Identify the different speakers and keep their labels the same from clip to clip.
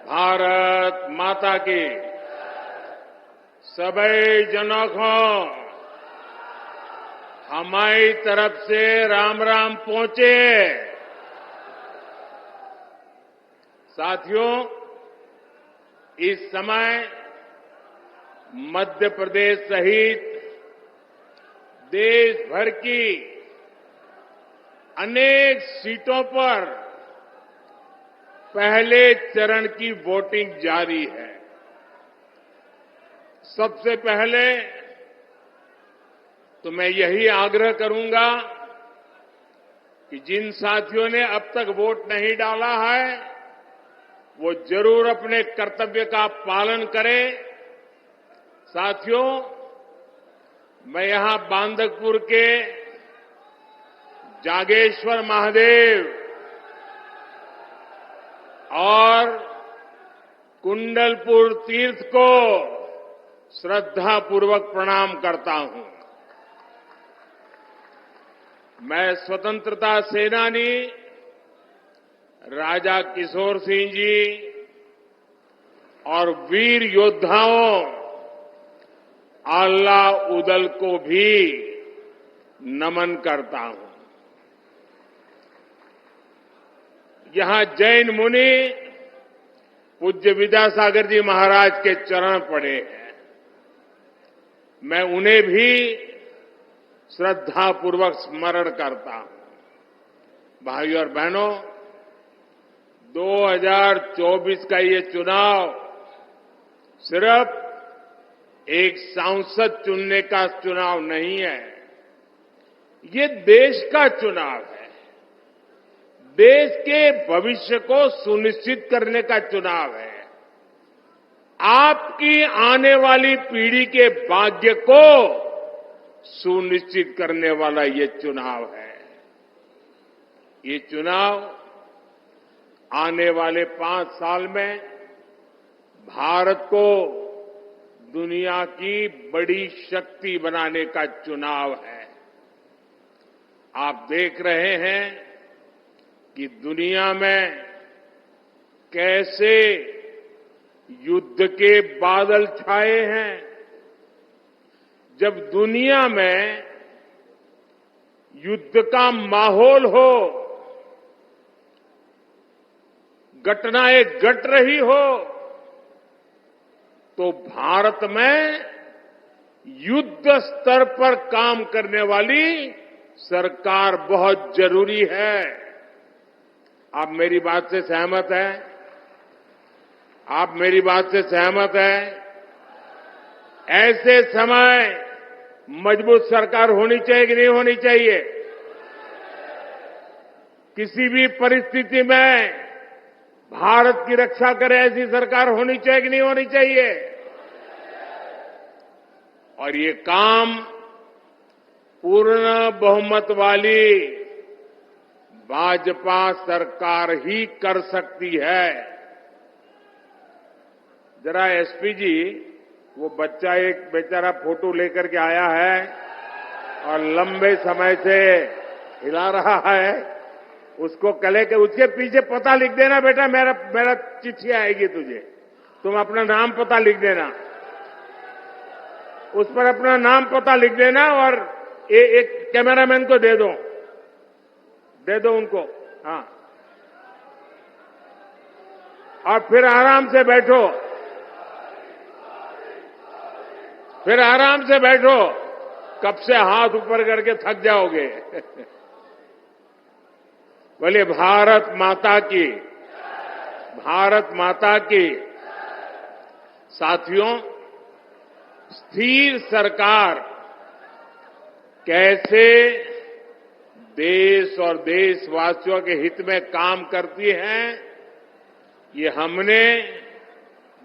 Speaker 1: भारत माता की। सभी जनों को हमारी तरफ से राम राम पहुंचे। साथियों, इस समय मध्य प्रदेश सहित देश भर की अनेक सीटों पर पहले चरण की वोटिंग जारी है। सबसे पहले तो मैं यही आग्रह करूंगा कि जिन साथियों ने अब तक वोट नहीं डाला है वो जरूर अपने कर्तव्य का पालन करें। साथियों, मैं यहां बांदकपुर के जागेश्वर महादेव और कुंडलपुर तीर्थ को श्रद्धापूर्वक प्रणाम करता हूं। मैं स्वतंत्रता सेनानी राजा किशोर सिंह जी और वीर योद्धाओं आल्ला उदल को भी नमन करता हूं। यहां जैन मुनि पूज्य विद्यासागर जी महाराज के चरण पड़े हैं। मैं उन्हें भी श्रद्धापूर्वक स्मरण करता हूं। भाइयों और बहनों, 2024 का ये चुनाव सिर्फ एक सांसद चुनने का चुनाव नहीं है, ये देश का चुनाव है। देश के भविष्य को सुनिश्चित करने का चुनाव है। आपकी आने वाली पीढ़ी के भाग्य को सुनिश्चित करने वाला ये चुनाव है। ये चुनाव आने वाले 5 साल में भारत को दुनिया की बड़ी शक्ति बनाने का चुनाव है। आप देख रहे हैं कि दुनिया में कैसे युद्ध के बादल छाए हैं। जब दुनिया में युद्ध का माहौल हो, घटनाएं घट रही हो, तो भारत में युद्ध स्तर पर काम करने वाली सरकार बहुत जरूरी है। आप मेरी बात से सहमत हैं? आप मेरी बात से सहमत हैं? ऐसे समय मजबूत सरकार होनी चाहिए कि नहीं होनी चाहिए? किसी भी परिस्थिति में भारत की रक्षा करे ऐसी सरकार होनी चाहिए कि नहीं होनी चाहिए? और ये काम पूर्ण बहुमत वाली भाजपा सरकार ही कर सकती है। जरा एसपी जी, वो बच्चा एक बेचारा फोटो लेकर के आया है और लंबे समय से हिला रहा है, उसको कले के उसके पीछे पता लिख देना बेटा, मेरा चिट्ठी आएगी तुझे, तुम अपना नाम पता लिख देना, उस पर अपना नाम पता लिख देना और एक कैमरामैन को दे दो उनको। हाँ, और फिर आराम से बैठो, फिर आराम से बैठो, कब से हाथ ऊपर करके थक जाओगे। बोले भारत माता की, भारत माता की। साथियों, स्थिर सरकार कैसे देश और देशवासियों के हित में काम करती है, ये हमने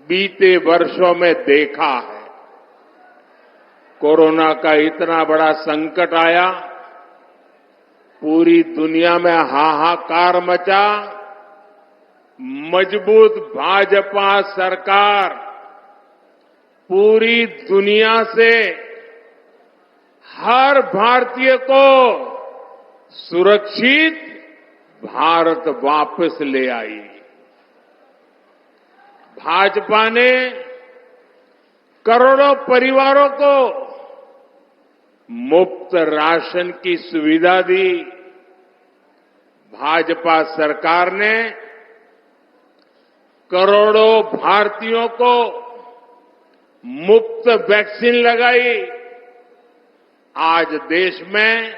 Speaker 1: बीते वर्षों में देखा है। कोरोना का इतना बड़ा संकट आया, पूरी दुनिया में हाहाकार मचा। मजबूत भाजपा सरकार पूरी दुनिया से हर भारतीय को सुरक्षित भारत वापस ले आई। भाजपा ने करोड़ों परिवारों को मुफ्त राशन की सुविधा दी। भाजपा सरकार ने करोड़ों भारतीयों को मुफ्त वैक्सीन लगाई। आज देश में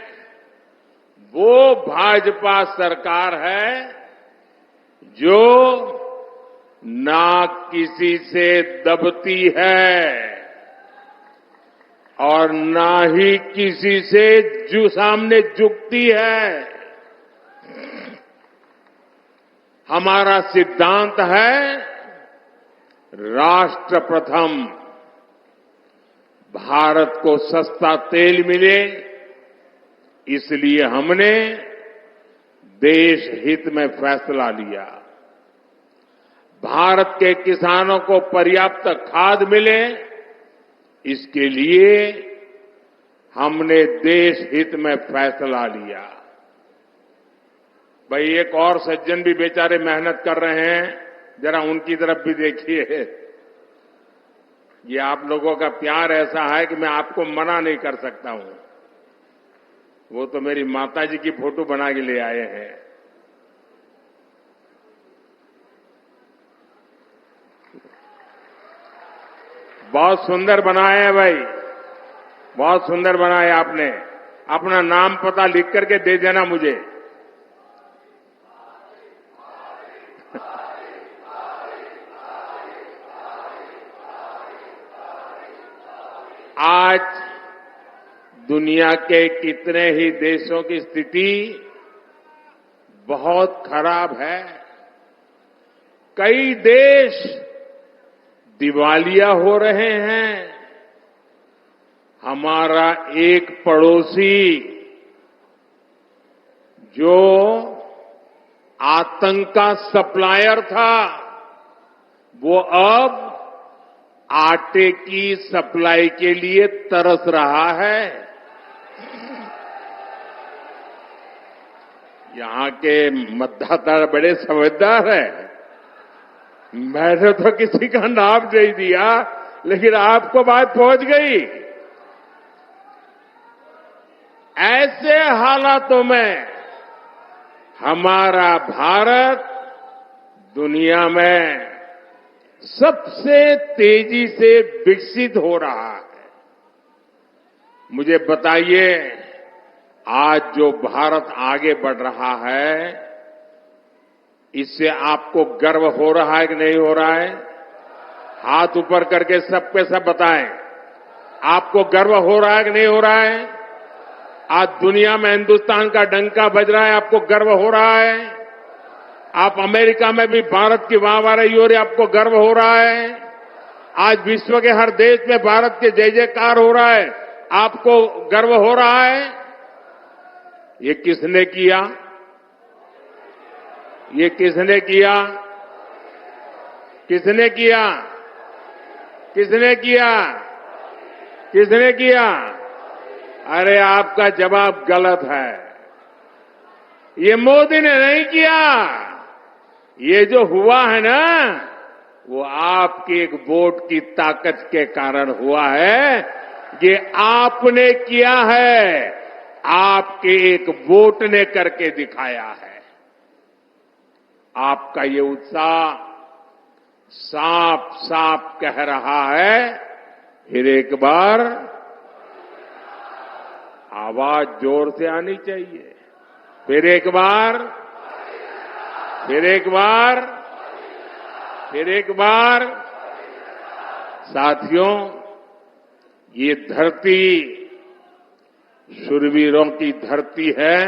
Speaker 1: वो भाजपा सरकार है जो ना किसी से दबती है और ना ही किसी से सामने झुकती है। हमारा सिद्धांत है राष्ट्र प्रथम। भारत को सस्ता तेल मिले, इसलिए हमने देश हित में फैसला लिया। भारत के किसानों को पर्याप्त खाद मिले, इसके लिए हमने देश हित में फैसला लिया। भाई एक और सज्जन भी बेचारे मेहनत कर रहे हैं, जरा उनकी तरफ भी देखिए। ये आप लोगों का प्यार ऐसा है कि मैं आपको मना नहीं कर सकता हूं। वो तो मेरी माताजी की फोटो बना के ले आए हैं। बहुत सुंदर बनाए हैं भाई, बहुत सुंदर बनाए आपने। अपना नाम पता लिख करके दे देना मुझे। आज दुनिया के कितने ही देशों की स्थिति बहुत खराब है। कई देश दिवालिया हो रहे हैं। हमारा एक पड़ोसी जो आतंक का सप्लायर था, वो अब आटे की सप्लाई के लिए तरस रहा है। यहां के मतदाता बड़े समझदार हैं। मैंने तो किसी का नाम नहीं दिया, लेकिन आपको बात पहुंच गई। ऐसे हालातों में हमारा भारत दुनिया में सबसे तेजी से विकसित हो रहा है। मुझे बताइए, आज जो भारत आगे बढ़ रहा है, इससे आपको गर्व हो रहा है कि नहीं हो रहा है? हाथ ऊपर करके सबके सब बताएं, आपको गर्व हो रहा है कि नहीं हो रहा है? आज दुनिया में हिंदुस्तान का डंका बज रहा है, आपको गर्व हो रहा है? आप अमेरिका में भी भारत की वाहवाही हो रही है, आपको गर्व हो रहा है? आज विश्व के हर देश में भारत के जय जयकार हो रहा है, आपको गर्व हो रहा है? ये किसने किया? ये किसने किया? किसने किया? किसने किया? किसने किया? अरे आपका जवाब गलत है। ये मोदी ने नहीं किया। ये जो हुआ है ना, वो आपके एक वोट की ताकत के कारण हुआ है। ये आपने किया है, आपके एक वोट ने करके दिखाया है। आपका ये उत्साह साफ साफ कह रहा है, फिर एक बार आवाज जोर से आनी चाहिए। फिर एक बार, फिर एक बार, फिर एक बार। साथियों, ये धरती शूरवीरों की धरती है,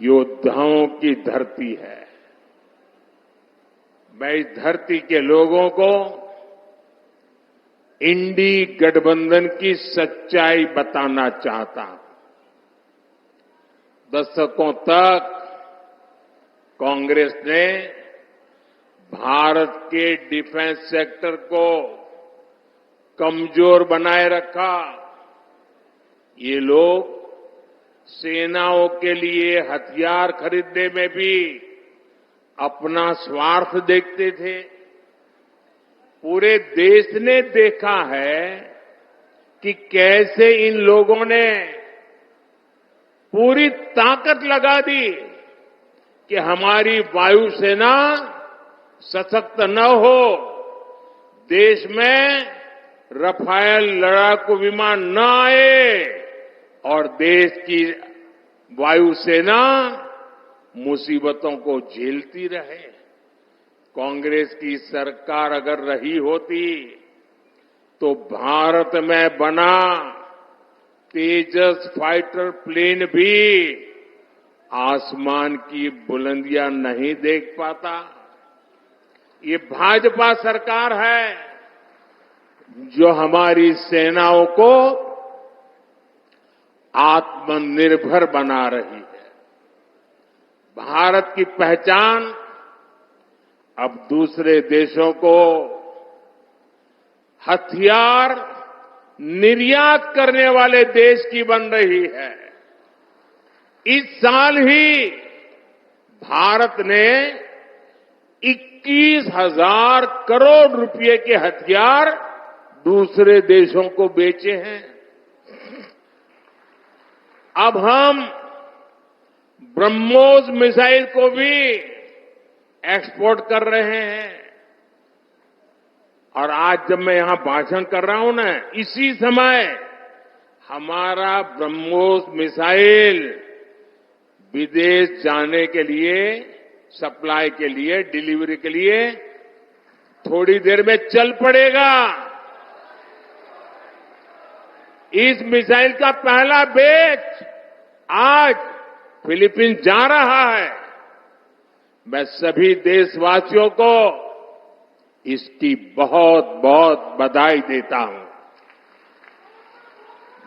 Speaker 1: योद्धाओं की धरती है। मैं इस धरती के लोगों को इंडी गठबंधन की सच्चाई बताना चाहता हूं। दशकों तक कांग्रेस ने भारत के डिफेंस सेक्टर को कमजोर बनाए रखा। ये लोग सेनाओं के लिए हथियार खरीदने में भी अपना स्वार्थ देखते थे। पूरे देश ने देखा है कि कैसे इन लोगों ने पूरी ताकत लगा दी कि हमारी वायुसेना सशक्त न हो, देश में रफाल लड़ाकू विमान न आए और देश की वायुसेना मुसीबतों को झेलती रहे। कांग्रेस की सरकार अगर रही होती तो भारत में बना तेजस फाइटर प्लेन भी आसमान की बुलंदियां नहीं देख पाता। ये भाजपा सरकार है जो हमारी सेनाओं को आत्मनिर्भर बना रही है। भारत की पहचान अब दूसरे देशों को हथियार निर्यात करने वाले देश की बन रही है। इस साल ही भारत ने 21,000 करोड़ रुपए के हथियार दूसरे देशों को बेचे हैं। अब हम ब्रह्मोस मिसाइल को भी एक्सपोर्ट कर रहे हैं। और आज जब मैं यहां भाषण कर रहा हूं ना, इसी समय हमारा ब्रह्मोस मिसाइल विदेश जाने के लिए, सप्लाई के लिए, डिलीवरी के लिए थोड़ी देर में चल पड़ेगा। इस मिसाइल का पहला बैच आज फिलीपींस जा रहा है। मैं सभी देशवासियों को इसकी बहुत बहुत बधाई देता हूं।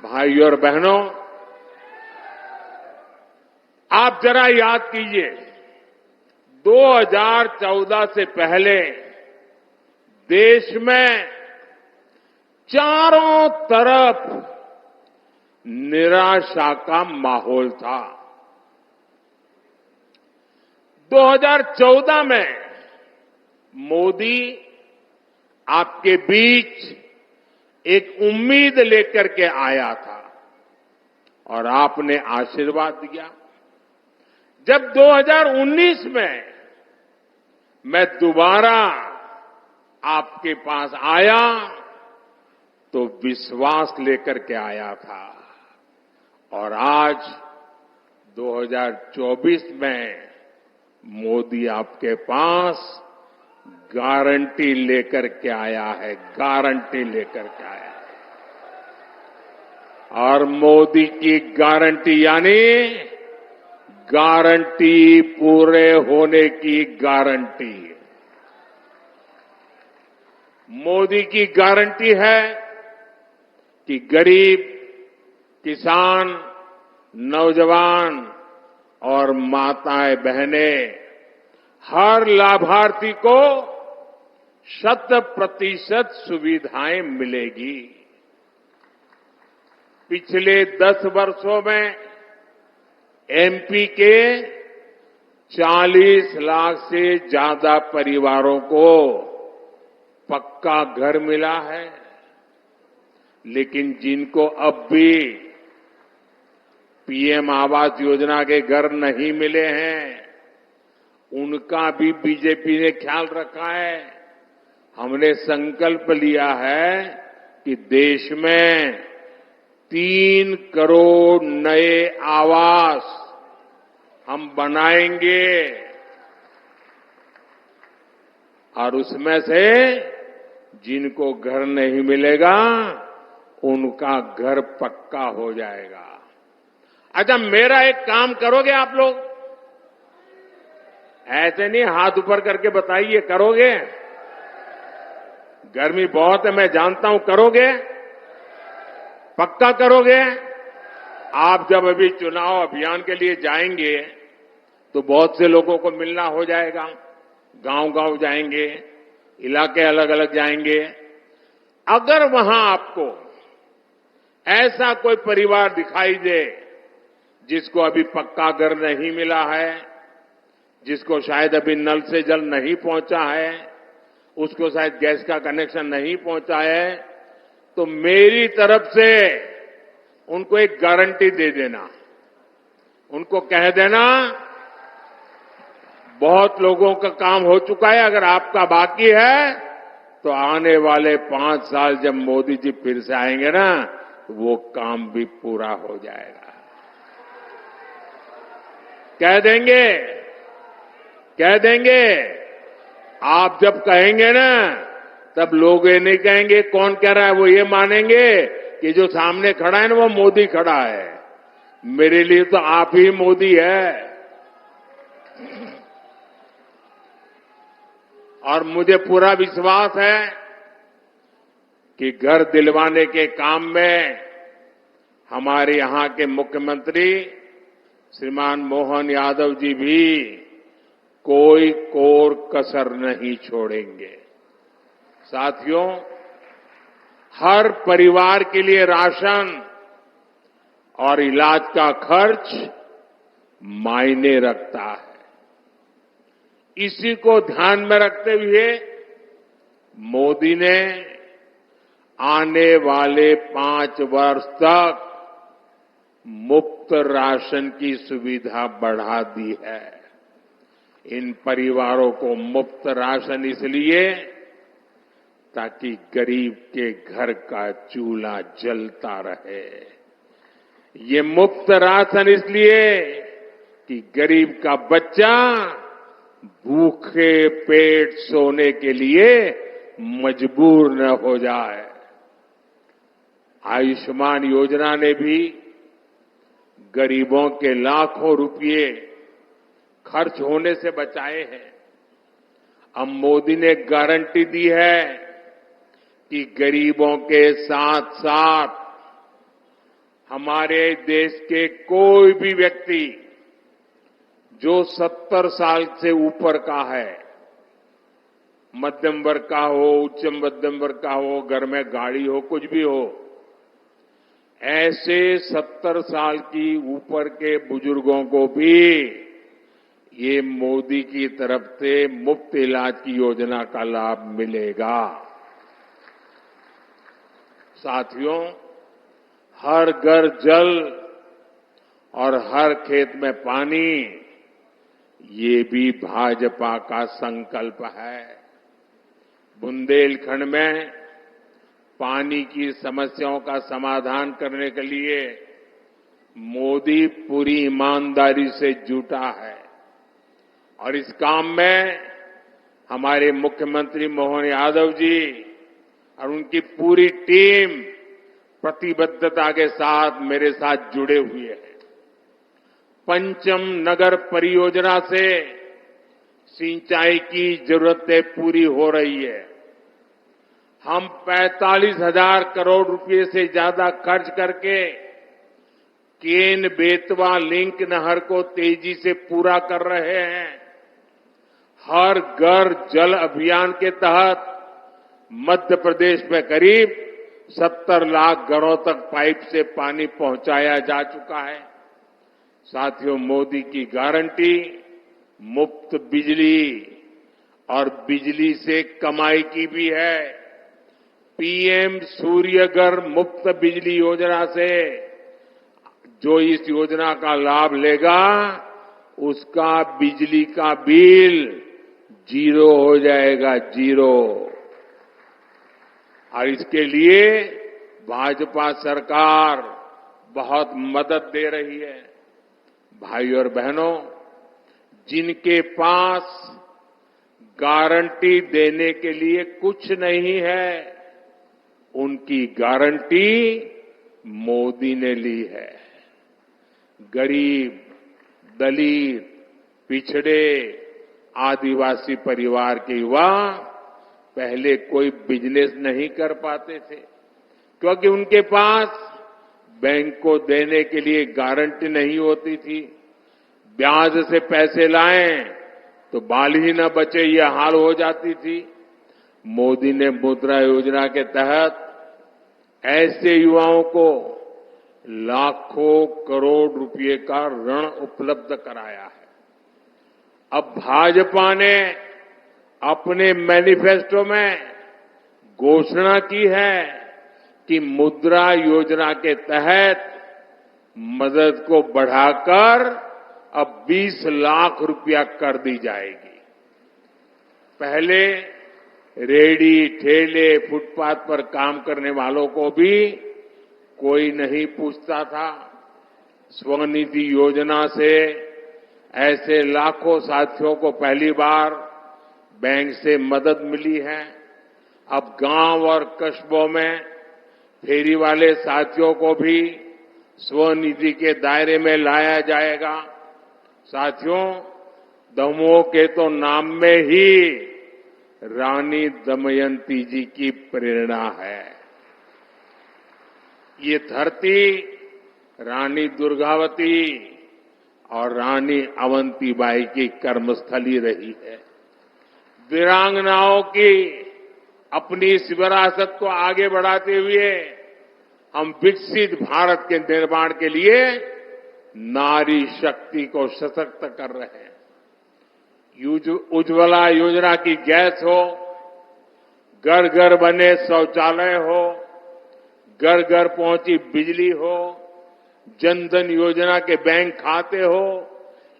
Speaker 1: भाइयों और बहनों, आप जरा याद कीजिए, 2014 से पहले देश में चारों तरफ निराशा का माहौल था। 2014 में मोदी आपके बीच एक उम्मीद लेकर के आया था और आपने आशीर्वाद दिया। जब 2019 में मैं दोबारा आपके पास आया तो विश्वास लेकर के आया था और आज 2024 में मोदी आपके पास गारंटी लेकर के आया है, गारंटी लेकर के आया है। और मोदी की गारंटी यानी गारंटी पूरे होने की गारंटी। मोदी की गारंटी है कि गरीब, किसान, नौजवान और माताएं बहनें, हर लाभार्थी को 100% सुविधाएं मिलेगी। पिछले 10 वर्षों में एमपी के 40 लाख से ज्यादा परिवारों को पक्का घर मिला है, लेकिन जिनको अब भी पीएम आवास योजना के घर नहीं मिले हैं, उनका भी बीजेपी ने ख्याल रखा है। हमने संकल्प लिया है कि देश में 3 करोड़ नए आवास हम बनाएंगे और उसमें से जिनको घर नहीं मिलेगा उनका घर पक्का हो जाएगा। अच्छा, मेरा एक काम करोगे आप लोग? ऐसे नहीं हाथ ऊपर करके बताइए, करोगे? गर्मी बहुत है, मैं जानता हूं, करोगे? पक्का करोगे? आप जब अभी चुनाव अभियान के लिए जाएंगे तो बहुत से लोगों को मिलना हो जाएगा, गांव-गांव जाएंगे, इलाके अलग अलग जाएंगे। अगर वहां आपको ऐसा कोई परिवार दिखाई दे जिसको अभी पक्का घर नहीं मिला है, जिसको शायद अभी नल से जल नहीं पहुंचा है, उसको शायद गैस का कनेक्शन नहीं पहुंचा है, तो मेरी तरफ से उनको एक गारंटी दे देना, उनको कह देना बहुत लोगों का काम हो चुका है, अगर आपका बाकी है तो आने वाले 5 साल जब मोदी जी फिर से आएंगे ना, तो वो काम भी पूरा हो जाएगा। कह देंगे, कह देंगे। आप जब कहेंगे ना, तब लोग ये नहीं कहेंगे कौन कह रहा है, वो ये मानेंगे कि जो सामने खड़ा है ना वो मोदी खड़ा है। मेरे लिए तो आप ही मोदी है। और मुझे पूरा विश्वास है कि घर दिलवाने के काम में हमारे यहां के मुख्यमंत्री श्रीमान मोहन यादव जी भी कोई कोर कसर नहीं छोड़ेंगे। साथियों, हर परिवार के लिए राशन और इलाज का खर्च मायने रखता है। इसी को ध्यान में रखते हुए मोदी ने आने वाले 5 वर्ष तक मुफ्त राशन की सुविधा बढ़ा दी है। इन परिवारों को मुफ्त राशन इसलिए ताकि गरीब के घर का चूल्हा जलता रहे। ये मुफ्त राशन इसलिए कि गरीब का बच्चा भूखे पेट सोने के लिए मजबूर न हो जाए। आयुष्मान योजना ने भी गरीबों के लाखों रुपये खर्च होने से बचाए हैं। अब मोदी ने गारंटी दी है कि गरीबों के साथ साथ हमारे देश के कोई भी व्यक्ति जो 70 साल से ऊपर का है, मध्यम वर्ग का हो, उच्च मध्यम वर्ग का हो, घर में गाड़ी हो, कुछ भी हो, ऐसे 70 साल की ऊपर के बुजुर्गों को भी ये मोदी की तरफ से मुफ्त इलाज की योजना का लाभ मिलेगा। साथियों, हर घर जल और हर खेत में पानी, ये भी भाजपा का संकल्प है। बुंदेलखंड में पानी की समस्याओं का समाधान करने के लिए मोदी पूरी ईमानदारी से जुटा है और इस काम में हमारे मुख्यमंत्री मोहन यादव जी और उनकी पूरी टीम प्रतिबद्धता के साथ मेरे साथ जुड़े हुए हैं। पंचम नगर परियोजना से सिंचाई की जरूरतें पूरी हो रही है। हम 45,000 करोड़ रुपए से ज्यादा खर्च करके केन बेतवा लिंक नहर को तेजी से पूरा कर रहे हैं। हर घर जल अभियान के तहत मध्य प्रदेश में करीब 70 लाख घरों तक पाइप से पानी पहुंचाया जा चुका है। साथियों, मोदी की गारंटी मुफ्त बिजली और बिजली से कमाई की भी है। पीएम सूर्यघर मुफ्त बिजली योजना से जो इस योजना का लाभ लेगा, उसका बिजली का बिल 0 हो जाएगा, 0। और इसके लिए भाजपा सरकार बहुत मदद दे रही है। भाई और बहनों, जिनके पास गारंटी देने के लिए कुछ नहीं है, उनकी गारंटी मोदी ने ली है। गरीब, दलित, पिछड़े, आदिवासी परिवार के युवा पहले कोई बिजनेस नहीं कर पाते थे क्योंकि उनके पास बैंक को देने के लिए गारंटी नहीं होती थी। ब्याज से पैसे लाएं तो बाल ही न बचे, ये हाल हो जाती थी। मोदी ने मुद्रा योजना के तहत ऐसे युवाओं को लाखों करोड़ रुपए का ऋण उपलब्ध कराया है। अब भाजपा ने अपने मैनिफेस्टो में घोषणा की है कि मुद्रा योजना के तहत मदद को बढ़ाकर अब 20 लाख रुपया कर दी जाएगी। पहले रेहड़ी, ठेले, फुटपाथ पर काम करने वालों को भी कोई नहीं पूछता था। स्वनिधि योजना से ऐसे लाखों साथियों को पहली बार बैंक से मदद मिली है। अब गांव और कस्बों में फेरी वाले साथियों को भी स्वनिधि के दायरे में लाया जाएगा। साथियों, दमोह के तो नाम में ही रानी दमयंती जी की प्रेरणा है। ये धरती रानी दुर्गावती और रानी अवंतीबाई की कर्मस्थली रही है। वीरांगनाओं की अपनी इस विरासत को आगे बढ़ाते हुए हम विकसित भारत के निर्माण के लिए नारी शक्ति को सशक्त कर रहे हैं। उज्ज्वला योजना की गैस हो, घर घर बने शौचालय हो, घर घर पहुंची बिजली हो, जनधन योजना के बैंक खाते हो,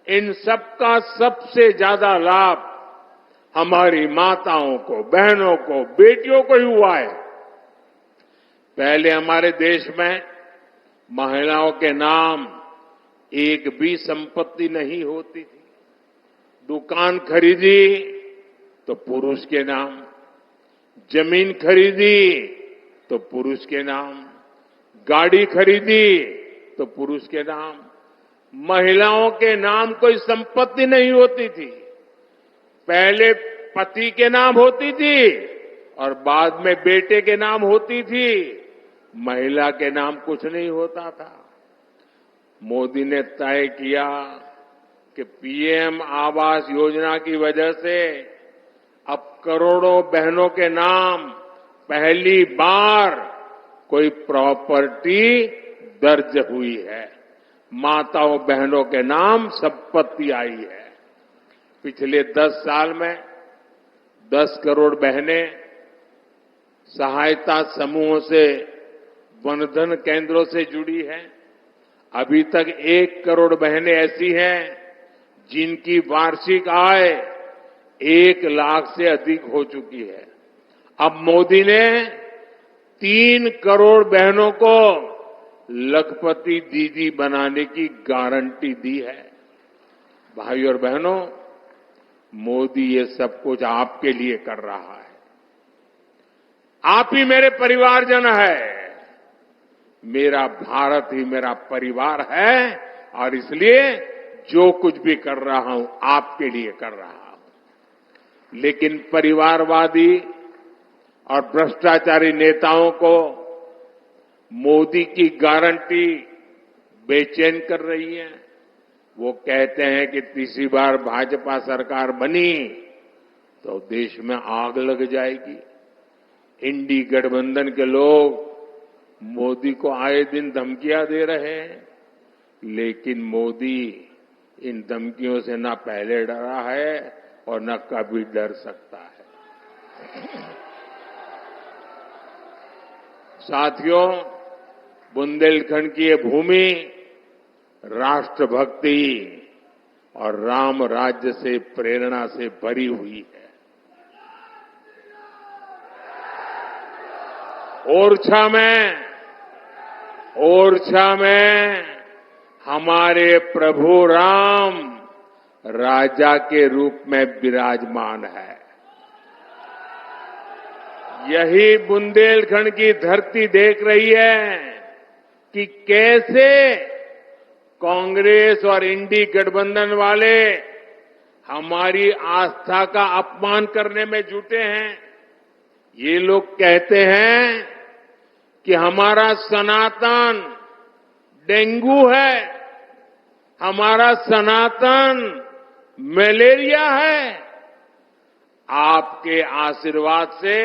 Speaker 1: इन सबका सबसे ज्यादा लाभ हमारी माताओं को, बहनों को, बेटियों को ही हुआ है। पहले हमारे देश में महिलाओं के नाम एक भी संपत्ति नहीं होती थी। दुकान खरीदी तो पुरुष के नाम, जमीन खरीदी तो पुरुष के नाम, गाड़ी खरीदी तो पुरुष के नाम। महिलाओं के नाम कोई संपत्ति नहीं होती थी। पहले पति के नाम होती थी और बाद में बेटे के नाम होती थी। महिला के नाम कुछ नहीं होता था। मोदी ने तय किया कि पीएम आवास योजना की वजह से अब करोड़ों बहनों के नाम पहली बार कोई प्रॉपर्टी दर्ज हुई है। माताओं बहनों के नाम संपत्ति आई है। पिछले 10 साल में 10 करोड़ बहनें सहायता समूहों से, वनधन केंद्रों से जुड़ी हैं। अभी तक 1 करोड़ बहनें ऐसी हैं जिनकी वार्षिक आय 1 लाख से अधिक हो चुकी है। अब मोदी ने 3 करोड़ बहनों को लखपति दीदी बनाने की गारंटी दी है। भाई और बहनों, मोदी ये सब कुछ आपके लिए कर रहा है। आप ही मेरे परिवारजन है। मेरा भारत ही मेरा परिवार है और इसलिए जो कुछ भी कर रहा हूं आपके लिए कर रहा हूं। लेकिन परिवारवादी और भ्रष्टाचारी नेताओं को मोदी की गारंटी बेचैन कर रही है। वो कहते हैं कि तीसरी बार भाजपा सरकार बनी तो देश में आग लग जाएगी। इंडी गठबंधन के लोग मोदी को आए दिन धमकियां दे रहे हैं, लेकिन मोदी इन धमकियों से न पहले डरा है और न कभी डर सकता है। साथियों, बुंदेलखंड की ये भूमि राष्ट्रभक्ति और राम राज्य से प्रेरणा से भरी हुई है। ओरछा में हमारे प्रभु राम राजा के रूप में विराजमान है। यही बुंदेलखंड की धरती देख रही है कि कैसे कांग्रेस और इंडी गठबंधन वाले हमारी आस्था का अपमान करने में जुटे हैं। ये लोग कहते हैं कि हमारा सनातन डेंगू है, हमारा सनातन मलेरिया है। आपके आशीर्वाद से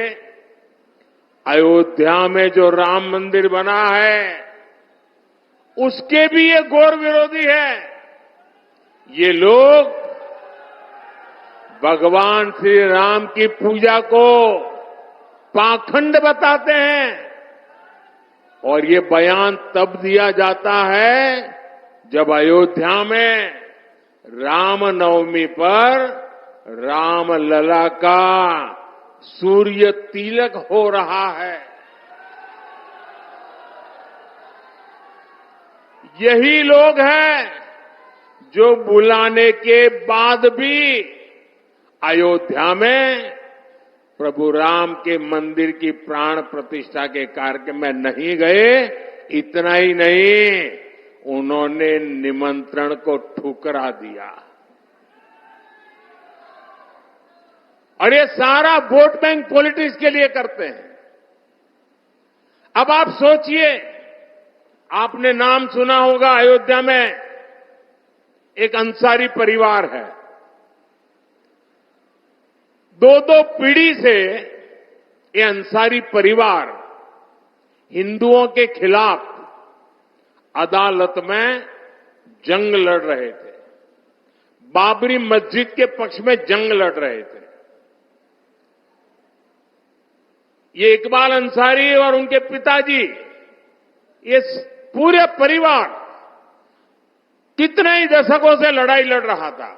Speaker 1: अयोध्या में जो राम मंदिर बना है उसके भी ये घोर विरोधी है। ये लोग भगवान श्री राम की पूजा को पाखंड बताते हैं और ये बयान तब दिया जाता है जब अयोध्या में रामनवमी पर रामलला का सूर्य तिलक हो रहा है। यही लोग हैं जो बुलाने के बाद भी अयोध्या में प्रभु राम के मंदिर की प्राण प्रतिष्ठा के कार्यक्रम में नहीं गए। इतना ही नहीं, उन्होंने निमंत्रण को ठुकरा दिया और ये सारा वोट बैंक पॉलिटिक्स के लिए करते हैं। अब आप सोचिए, आपने नाम सुना होगा, अयोध्या में एक अंसारी परिवार है। दो पीढ़ी से ये अंसारी परिवार हिंदुओं के खिलाफ अदालत में जंग लड़ रहे थे, बाबरी मस्जिद के पक्ष में जंग लड़ रहे थे। ये इकबाल अंसारी और उनके पिताजी, ये पूरे परिवार कितने ही दशकों से लड़ाई लड़ रहा था।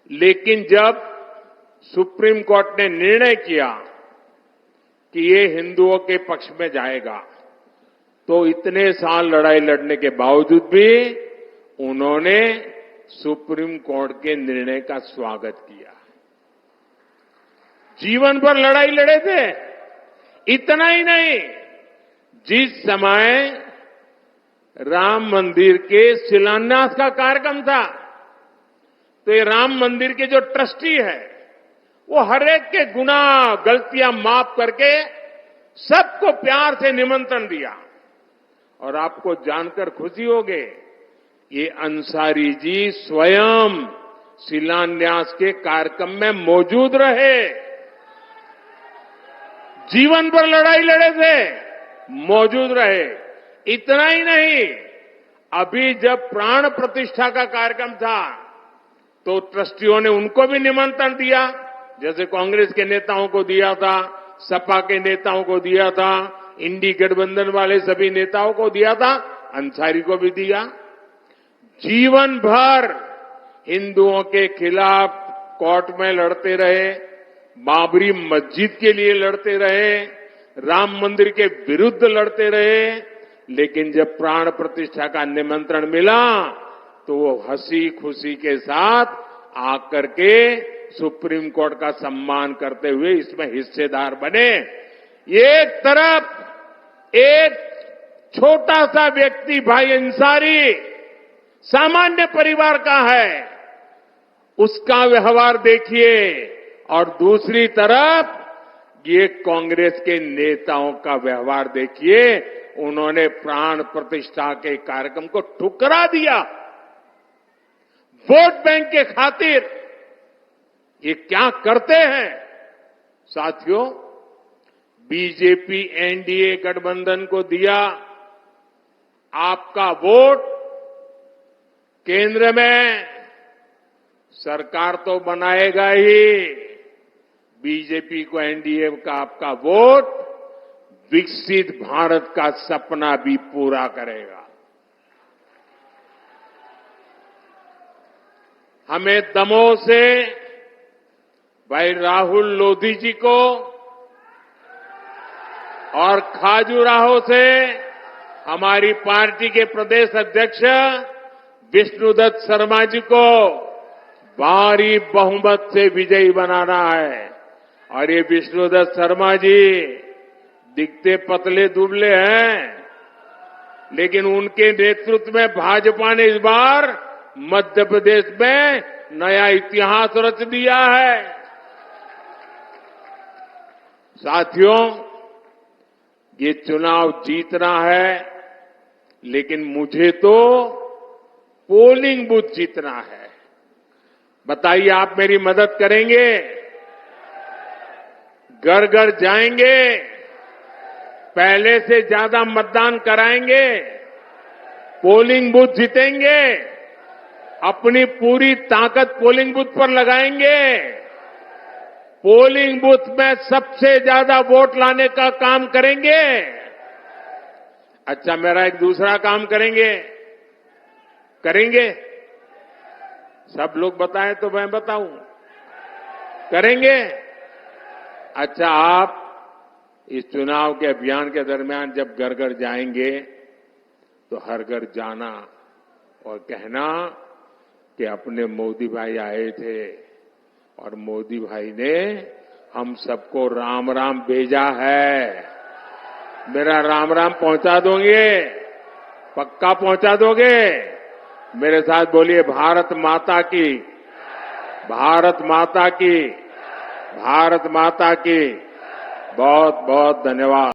Speaker 1: लेकिन जब सुप्रीम कोर्ट ने निर्णय किया कि ये हिंदुओं के पक्ष में जाएगा, तो इतने साल लड़ाई लड़ने के बावजूद भी उन्होंने सुप्रीम कोर्ट के निर्णय का स्वागत किया। जीवन भर लड़ाई लड़े थे। इतना ही नहीं, जिस समय राम मंदिर के शिलान्यास का कार्यक्रम था, तो ये राम मंदिर के जो ट्रस्टी है, वो हर एक के गुनाह गलतियां माफ करके सबको प्यार से निमंत्रण दिया। और आपको जानकर खुशी होगी, ये अंसारी जी स्वयं शिलान्यास के कार्यक्रम में मौजूद रहे। जीवन भर लड़ाई लड़े थे, मौजूद रहे। इतना ही नहीं, अभी जब प्राण प्रतिष्ठा का कार्यक्रम था, तो ट्रस्टियों ने उनको भी निमंत्रण दिया, जैसे कांग्रेस के नेताओं को दिया था, सपा के नेताओं को दिया था, इंडी गठबंधन वाले सभी नेताओं को दिया था, अंसारी को भी दिया। जीवन भर हिंदुओं के खिलाफ कोर्ट में लड़ते रहे, बाबरी मस्जिद के लिए लड़ते रहे, राम मंदिर के विरुद्ध लड़ते रहे। लेकिन जब प्राण प्रतिष्ठा का निमंत्रण मिला, तो वो हंसी खुशी के साथ आकर के सुप्रीम कोर्ट का सम्मान करते हुए इसमें हिस्सेदार बने। एक तरफ एक छोटा सा व्यक्ति भाई अंसारी सामान्य परिवार का है, उसका व्यवहार देखिए, और दूसरी तरफ ये कांग्रेस के नेताओं का व्यवहार देखिए। उन्होंने प्राण प्रतिष्ठा के कार्यक्रम को ठुकरा दिया वोट बैंक के खातिर। ये क्या करते हैं साथियों? बीजेपी एनडीए गठबंधन को दिया आपका वोट, केंद्र में सरकार तो बनाएगा ही, बीजेपी को एनडीए का आपका वोट विकसित भारत का सपना भी पूरा करेगा। हमें दमोह से भाई राहुल लोधी जी को और खाजुराहो से हमारी पार्टी के प्रदेश अध्यक्ष विष्णुदत्त शर्मा जी को भारी बहुमत से विजयी बनाना है। और ये विष्णुदत्त शर्मा जी दिखते पतले दुबले हैं, लेकिन उनके नेतृत्व में भाजपा ने इस बार मध्य प्रदेश में नया इतिहास रच दिया है। साथियों, ये चुनाव जीतना है, लेकिन मुझे तो पोलिंग बूथ जीतना है। बताइए, आप मेरी मदद करेंगे? घर घर जाएंगे, पहले से ज्यादा मतदान कराएंगे, पोलिंग बूथ जीतेंगे? अपनी पूरी ताकत पोलिंग बूथ पर लगाएंगे। पोलिंग बूथ में सबसे ज्यादा वोट लाने का काम करेंगे। अच्छा, मेरा एक दूसरा काम करेंगे? सब लोग बताएं तो मैं बताऊं। करेंगे? अच्छा, आप इस चुनाव के अभियान के दरमियान जब घर घर जाएंगे तो हर घर जाना और कहना कि अपने मोदी भाई आए थे और मोदी भाई ने हम सबको राम राम भेजा है। मेरा राम राम पहुंचा दोगे? पक्का पहुंचा दोगे? मेरे साथ बोलिए, भारत माता की, भारत माता की, भारत माता की। बहुत बहुत धन्यवाद।